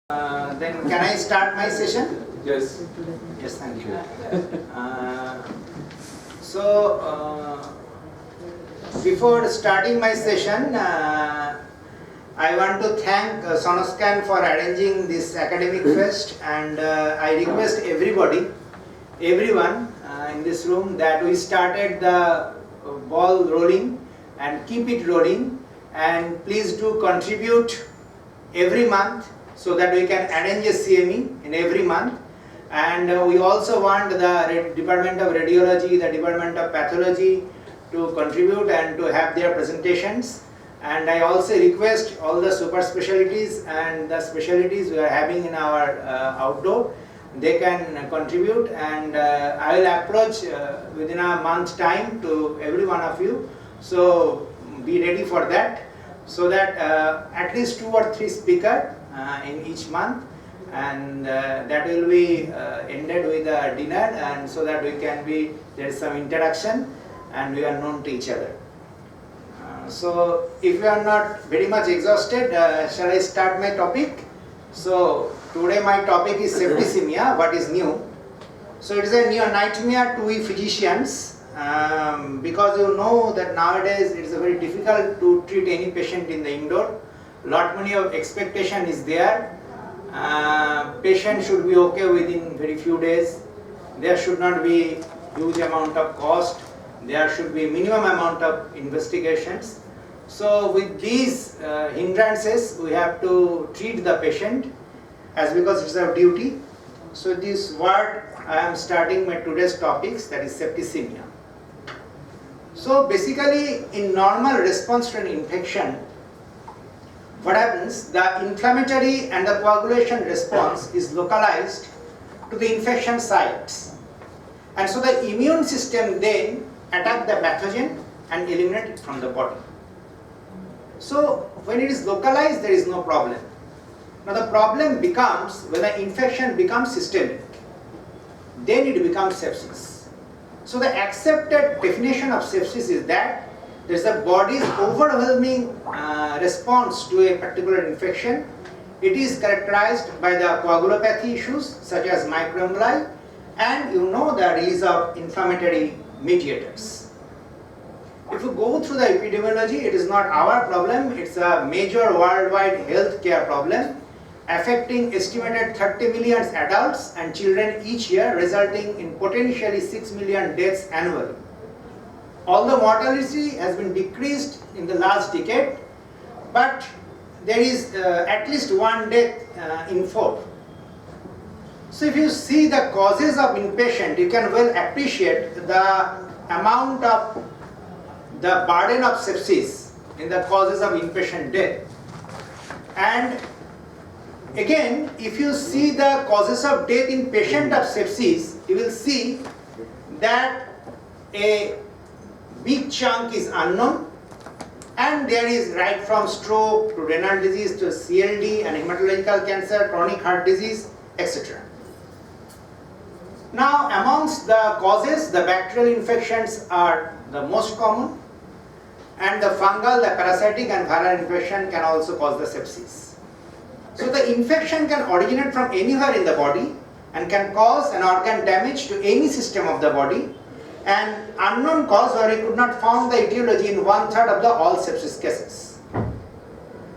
Then can I start my session? Yes. Yes, thank you. Before starting my session, I want to thank SONOSCAN for arranging this academic fest, and I request everyone in this room that we started the ball rolling and keep it rolling, and please do contribute every month so that we can arrange a CME in every month. And we also want the Department of Radiology, the Department of Pathology to contribute and to have their presentations. And I also request all the super specialties and the specialties we are having in our outdoor, they can contribute, and I will approach within a month's time to every one of you. So be ready for that, so that at least 2 or 3 speakers in each month, and that will be ended with a dinner, and so that there is some interaction and we are known to each other. So if you are not very much exhausted, shall I start my topic? So today my topic is septicemia, what is new. So it is a new nightmare to we physicians, because you know that nowadays it is very difficult to treat any patient in the indoor. Lot many of expectation is there. Patient should be okay within very few days. There should not be huge amount of cost. There should be minimum amount of investigations. So with these hindrances, we have to treat the patient as because it's our duty. So this word I am starting my today's topics, that is septicemia. So basically in normal response to an infection, what happens, the inflammatory and the coagulation response is localized to the infection sites, and so the immune system then attack the pathogen and eliminate it from the body. So when it is localized, there is no problem. Now the problem becomes when the infection becomes systemic, then it becomes sepsis. So the accepted definition of sepsis is that there is a body's overwhelming response to a particular infection. It is characterized by the coagulopathy issues such as microemboli, and you know the release of inflammatory mediators. If you go through the epidemiology, it is not our problem, it's a major worldwide healthcare problem affecting estimated 30 million adults and children each year, resulting in potentially 6 million deaths annually. Although mortality has been decreased in the last decade, but there is at least 1 death in 4. So if you see the causes of inpatient, you can well appreciate the amount of the burden of sepsis in the causes of inpatient death. And again, if you see the causes of death in patient of sepsis, you will see that a big chunk is unknown, and there is right from stroke to renal disease to CLD and hematological cancer, chronic heart disease, etc. Now amongst the causes, the bacterial infections are the most common, and the fungal, the parasitic and viral infection can also cause the sepsis. So the infection can originate from anywhere in the body and can cause an organ damage to any system of the body, and unknown cause where we could not find the etiology in 1/3 of the all sepsis cases.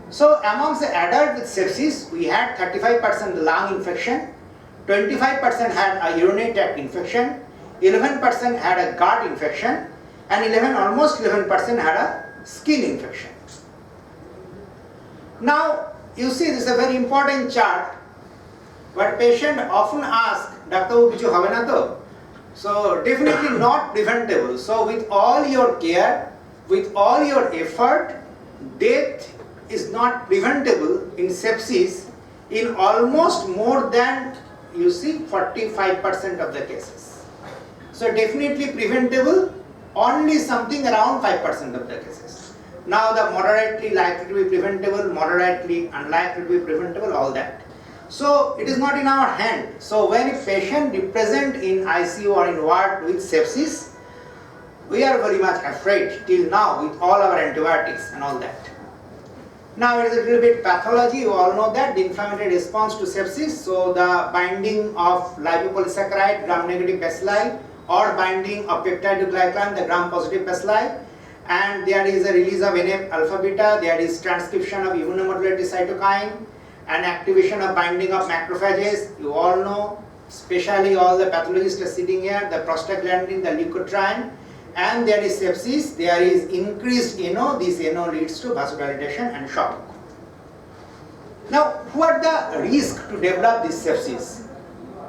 So amongst the adult with sepsis, we had 35% lung infection, 25% had a urinary tract infection, 11% had a gut infection, and almost 11% had a skin infection. Now you see, this is a very important chart, but patient often ask, Dr. Bichu hobe na to? So definitely not preventable. So with all your care, with all your effort, death is not preventable in sepsis in almost more than, you see, 45% of the cases. So definitely preventable, only something around 5% of the cases. Now the moderately likely to be preventable, moderately unlikely to be preventable, all that. So it is not in our hand. So when a patient is present in ICU or in ward with sepsis, we are very much afraid till now with all our antibiotics and all that. Now it is a little bit pathology. You all know that the inflammatory response to sepsis. So the binding of lipopolysaccharide gram-negative bacilli or binding of peptide to glycan, the gram-positive bacilli, and there is a release of NF-alpha-beta. There is transcription of immunomodulatory cytokine and activation of binding of macrophages. You all know, especially all the pathologists are sitting here, the prostaglandin, the leukotriene, and there is sepsis. There is increased NO. This NO leads to vasodilatation and shock. Now, what are the risks to develop this sepsis?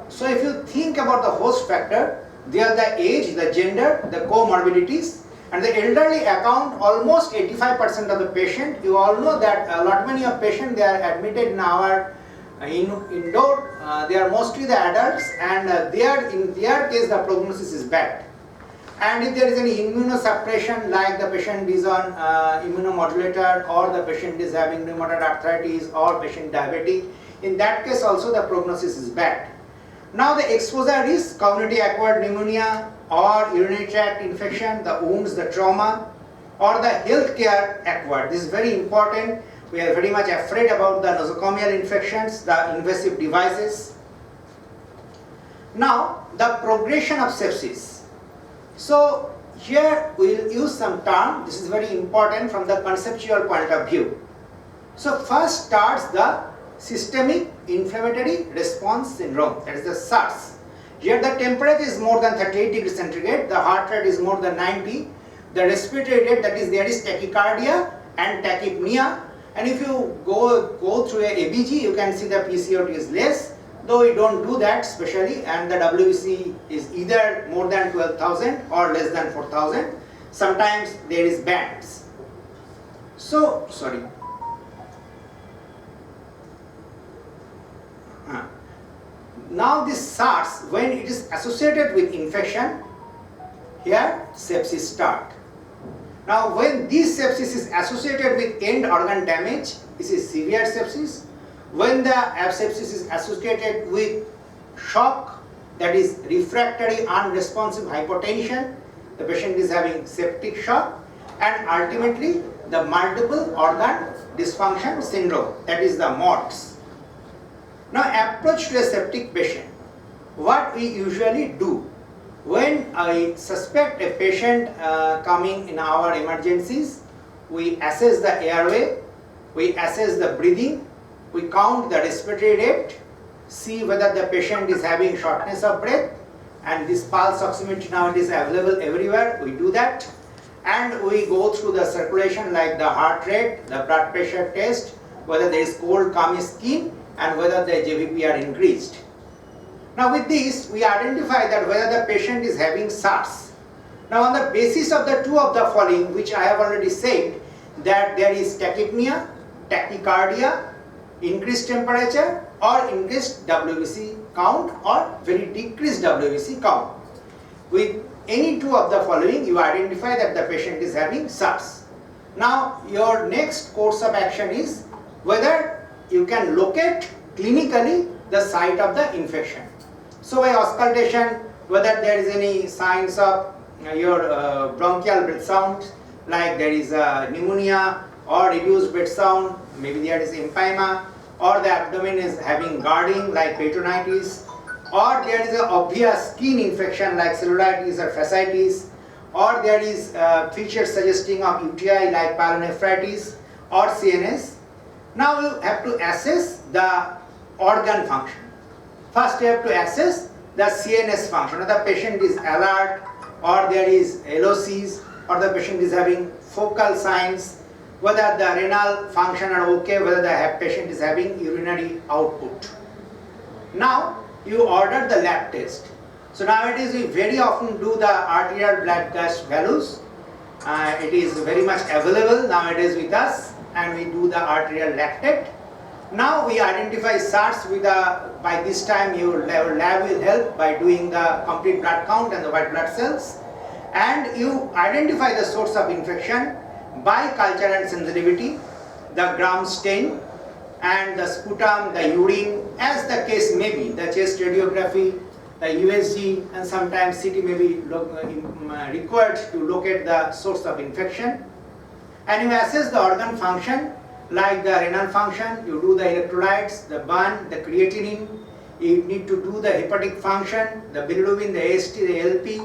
So, if you think about the host factor, they are the age, the gender, the comorbidities, and the elderly account almost 85% of the patient. You all know that a lot many of patients, they are admitted in our indoor. They are mostly the adults, and in their case the prognosis is bad. And if there is any immunosuppression, like the patient is on immunomodulator, or the patient is having rheumatoid arthritis, or patient diabetic, in that case also the prognosis is bad. Now the exposure is community acquired pneumonia or urinary tract infection, the wounds, the trauma, or the healthcare acquired. This is very important. We are very much afraid about the nosocomial infections, the invasive devices. Now the progression of sepsis. So here we will use some term. This is very important from the conceptual point of view. So first starts the systemic inflammatory response syndrome, that is the SARS. Here the temperature is more than 38 degrees centigrade, the heart rate is more than 90, the respiratory rate, that is there is tachycardia and tachypnea, and if you go through a ABG, you can see the PCOT is less, though we don't do that specially, and the WBC is either more than 12,000 or less than 4,000. Sometimes there is bands. So, sorry. Now this SARS, when it is associated with infection, here sepsis start. Now when this sepsis is associated with end organ damage, this is severe sepsis. When the sepsis is associated with shock, that is refractory unresponsive hypotension, the patient is having septic shock, and ultimately the multiple organ dysfunction syndrome, that is the MODS. Now approach to a septic patient. What we usually do when I suspect a patient coming in our emergencies, we assess the airway, we assess the breathing, we count the respiratory rate, see whether the patient is having shortness of breath, and this pulse oximetry now it is available everywhere, we do that, and we go through the circulation like the heart rate, the blood pressure test, whether there is cold clammy skin, and whether the JVP are increased. Now with this, we identify that whether the patient is having SARS. Now on the basis of the two of the following, which I have already said, that there is tachypnea, tachycardia, increased temperature, or increased WBC count, or very decreased WBC count. With any two of the following, you identify that the patient is having SARS. Now your next course of action is whether you can locate clinically the site of the infection. So by auscultation, whether there is any signs of your bronchial breath sound, like there is pneumonia or reduced breath sound, maybe there is empyema, or the abdomen is having guarding like peritonitis, or there is an obvious skin infection like cellulitis or fasciitis, or there is features suggesting of UTI like pyelonephritis or CNS. Now you have to assess the organ function. First you have to assess the CNS function. Whether the patient is alert, or there is LOCs, or the patient is having focal signs, whether the renal function are okay, whether the patient is having urinary output. Now you order the lab test. So nowadays we very often do the arterial blood gas values. It is very much available nowadays with us, and we do the arterial lactate. Now we identify SARS with by this time your lab will help by doing the complete blood count and the white blood cells, and you identify the source of infection by culture and sensitivity, the gram stain and the sputum, the urine, as the case may be, the chest radiography, the USG, and sometimes CT may be required to locate the source of infection. And you assess the organ function like the renal function, you do the electrolytes, the burn, the creatinine, you need to do the hepatic function, the bilirubin, the AST, the LP,